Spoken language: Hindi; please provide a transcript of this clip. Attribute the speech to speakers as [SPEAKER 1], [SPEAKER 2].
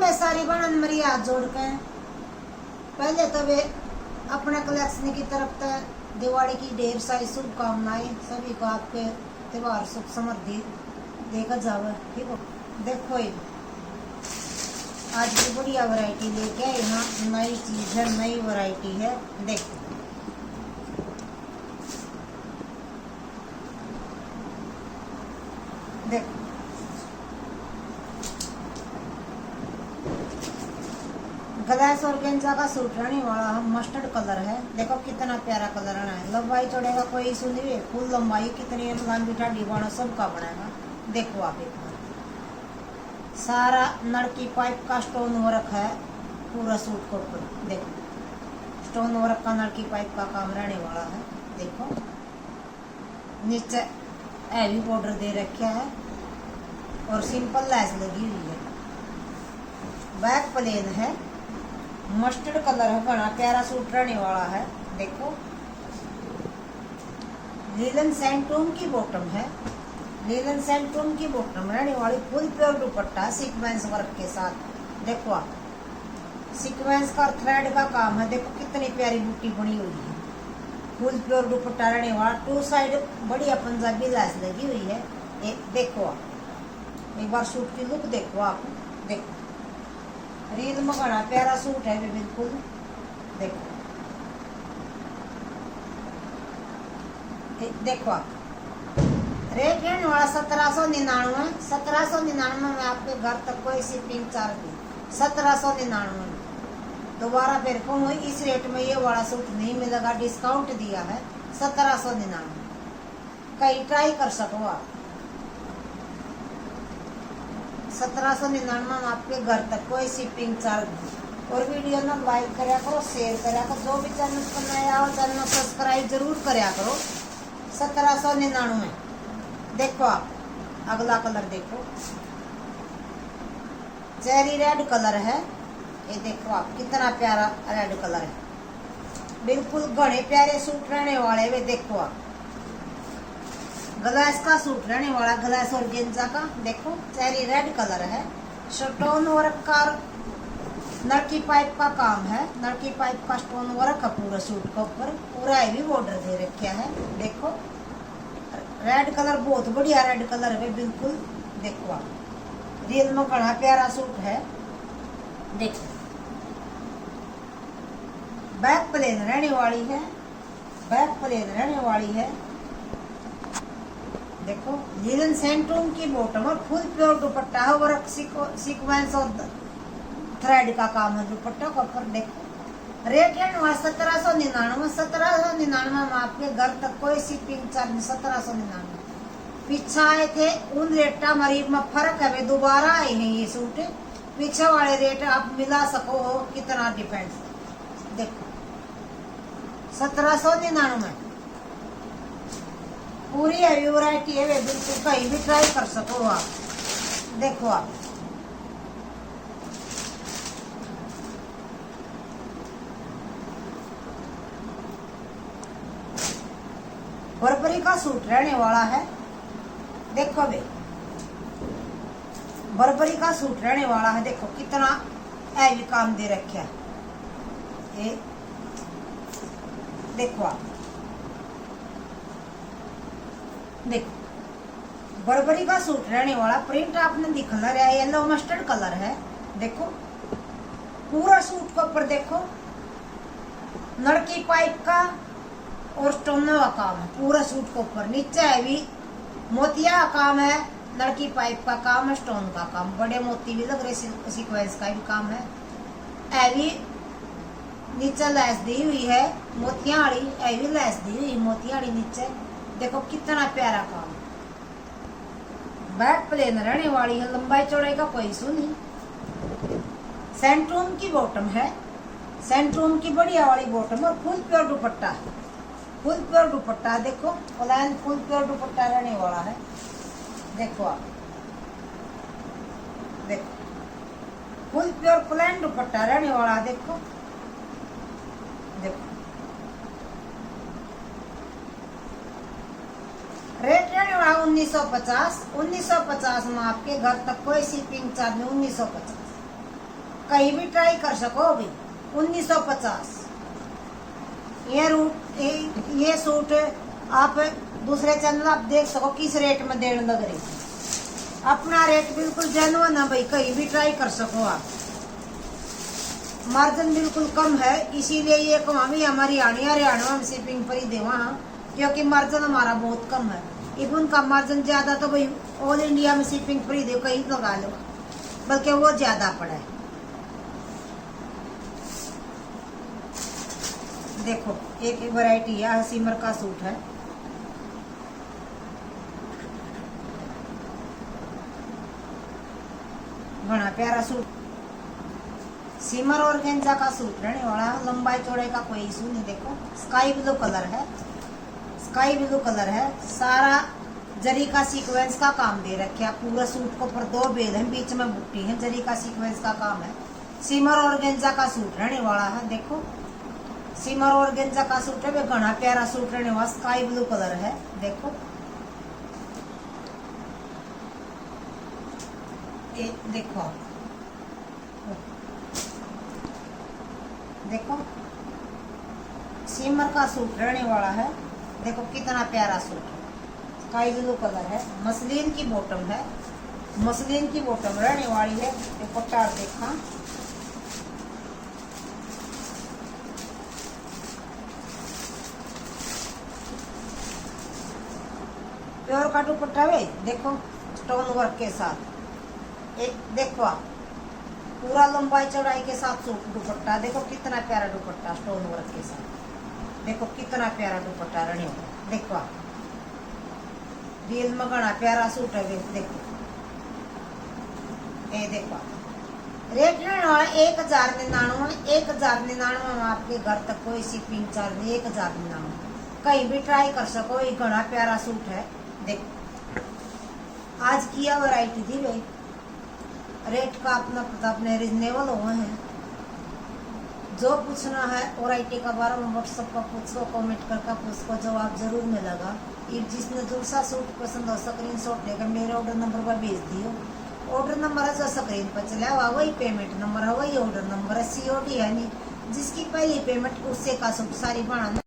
[SPEAKER 1] वे सारी बनन मेरी हाथ जोड़ के पहले तो वे अपने कलेक्शन की तरफ से दिवाली की ढेर सारी शुभकामनाएं सभी को आपके त्योहार सुख समृद्धि देकर जावे। ठीक हो, देखो ये आज की बढ़िया वैरायटी लेके आए ना, नई चीज है, नई वैरायटी है। देखो देखो ग्लास और गेंजा का सूट रहने वाला है, मस्टर्ड कलर है। देखो कितना प्यारा कलर है, लंबाई चौड़े का कोई इशू नहीं है। फुल लंबाई कितनी लंबी ठाडी बाणा सबका बनाएगा। देखो आप एक बार सारा नड़की पाइप का स्टोन वर्क है पूरा सूट के ऊपर। देखो स्टोन वर्क का नड़की पाइप का काम रहने वाला है। देखो नीचे हैवी बॉर्डर दे रखा है और सिंपल लैस लगी हुई है। बैक प्लेन है, मस्टर्ड कलर है, बड़ा प्यारा सूट रहने वाला है। देखो लीलन सैंटून की बॉटम है, लीलन सैंटून की बॉटम रहने वाली, फुल प्योर दुपट्टा सीक्वेंस वर्क के साथ। देखो आप सीक्वेंस का थ्रेड का काम है। देखो कितनी प्यारी बूटी बनी हुई है, फुल प्योर दुपट्टा रहने वाला। टू साइड बढ़िया पंजाबी लैस लगी हुई है। देखो आप एक बार सूट की लुक देखो आप। देखो रील में बड़ा प्यारा सूट है बिल्कुल। देखो देखो आप रेट रहने वाला 1799। 1799 में आपके घर तक कोई शिपिंग चार्ज नहीं। 1799 दोबारा फिर कहूँ इस रेट में ये वाला सूट नहीं मिलेगा, डिस्काउंट दिया है 1799। कहीं ट्राई कर सको आप। 1799 में आपके घर तक कोई शिपिंग चार्ज नहीं। और वीडियो ना लाइक करया करो, शेयर करया करो। जो भी चैनल पर नया आओ चैनल सब्सक्राइब जरूर करया करो। 1799। देखो आप अगला कलर देखो, चेरी रेड कलर है। ये देखो आप कितना प्यारा रेड कलर है, बिल्कुल घने प्यारे सूट रहने वाले वे। देखो आप ग्लास का सूट रहने वाला, ग्लास और गेंजा का। देखो चेरी रेड कलर है, स्टोन वर्क का नड़की पाइप का काम है। नड़की पाइप का स्टोन वर्क है पूरा सूट के ऊपर, पूरा हैवी बॉर्डर दे रखा है। देखो रेड कलर बहुत बढ़िया रेड कलर है बिल्कुल। देखो आप रियल में बड़ा प्यारा सूट है। देखो बैक प्लेन रहने वाली है, बैक प्लेन रहने वाली है। देखो लीलन सैंटून की बॉटम और फुल प्योर दुपट्टा है, वर्क सीक्वेंस और थ्रेड का काम है दुपट्टा के ऊपर। देखो रेट है 1799। 1799 में आपके घर तक कोई शिपिंग चार्ज नहीं। 1799 पीछे आए थे उन रेटा मरीब में फर्क है, दोबारा आए हैं ये सूट। पीछे वाले रेट आप मिला सको कितना डिफरेंस। देखो 1799 पूरी हैवी वैरायटी है बिल्कुल, कहीं भी ट्राई कर सको आप। देखो आप बर्बरी का सूट रहने वाला है। देखो बे बर्बरी का सूट रहने वाला है। देखो कितना हैवी काम दे रखा है ये। देखो आप देखो बर्बरी का सूट रहने वाला, प्रिंट आपने दिखा रहा है, येलो मस्टर्ड कलर है। देखो पूरा सूट के ऊपर देखो नड़की पाइप का और स्टोन का काम है पूरा सूट के ऊपर। नीचे हैवी मोतिया का काम है, नड़की पाइप का काम है, स्टोन का काम, बड़े मोती भी लग रहे, सीक्वेंस का भी काम है। हैवी नीचे लैस दी हुई है मोतिया वाली, हैवी लैस दी हुई मोतिया वाली नीचे। देखो कितना प्यारा काम। बैक प्लेन रहने वाली है, लंबाई चौड़ाई का कोई इशू नहीं। सैंटून की बॉटम है, सैंटून की बढ़िया वाली बॉटम और फुल प्योर दुपट्टा, फुल प्योर दुपट्टा। देखो प्लान फुल प्योर दुपट्टा रहने वाला है। देखो आप देखो फुल प्योर प्लान दुपट्टा रहने वाला है। देखो देखो रेट रहने वाला 1950। 1950 में आपके घर तक कोई शिपिंग चार्ज नहीं। 1950 कहीं भी ट्राई कर सको अभी। 1950 ये सूट आप दूसरे चैनल आप देख सको किस रेट में देने लग रही। अपना रेट बिल्कुल जेन्युइन है भाई, कहीं भी ट्राई कर सको आप। मार्जिन बिल्कुल कम है, इसीलिए ये कमावी हमारी हरियाणा में शिपिंग पर ही देवा, क्योंकि मार्जिन हमारा बहुत कम है। इब उनका मार्जिन ज्यादा तो भाई ऑल इंडिया में शिपिंग फ्री दे कहीं लगा लो, बल्कि वो ज्यादा पड़ा है। देखो एक वैरायटी है, सिमर का सूट है, बड़ा प्यारा सूट। सिमर और गेंजा का सूट रहने वाला, लंबाई चौड़ाई का कोई इशू नहीं। देखो स्काई ब्लू कलर है, स्काई ब्लू कलर है, सारा जरी का सीक्वेंस का काम दे रखा। पूरा सूट को पर 2 बेल है, बीच में बुट्टी है, जरी का सीक्वेंस का काम है। सिमर और गेंजा का सूट रहने वाला है। देखो सिमर और गेंजा का सूट है, घना प्यारा सूट रहने वाला, स्काई ब्लू कलर है। देखो देखो देखो सिमर का सूट रहने वाला है। देखो कितना प्यारा सूट है, स्काई ब्लू कलर है, मसलिन की बॉटम है, मसलिन की बॉटम रहने वाली है। देखो टार देखा, प्योर का दुपट्टा है। देखो स्टोन वर्क के साथ, एक देखो आप पूरा लंबाई चौड़ाई के साथ सूट दुपट्टा। देखो कितना प्यारा दुपट्टा स्टोन वर्क के साथ। देखो कितना प्यारा दुपट्टा रहने वाला। देखो आप रियल में घना प्यारा सूट है। देखो ये देखो रेट रहने वाला 1099। 1099 में आपके घर तक कोई शिपिंग चार्ज नहीं। 1099 कहीं भी ट्राई कर सको, ये घना प्यारा सूट है। देखो आज किया वैरायटी थी भाई, रेट का अपना पता अपने रिजनेबल हुए हैं। जो पूछना है वैरायटी का बारे में व्हाट्सएप पर पूछो, कमेंट करके उसको जवाब जरूर मिलेगा। जिसने दूसरा सूट पसंद हो स्क्रीनशॉट लेकर मेरे ऑर्डर नंबर पर भेज दियो। ऑर्डर नंबर है जो स्क्रीन पर चला हुआ, वही पेमेंट नंबर है, वही ऑर्डर नंबर है। COD है नहीं, जिसकी पहली पेमेंट उससे का सूट सारी बनाना।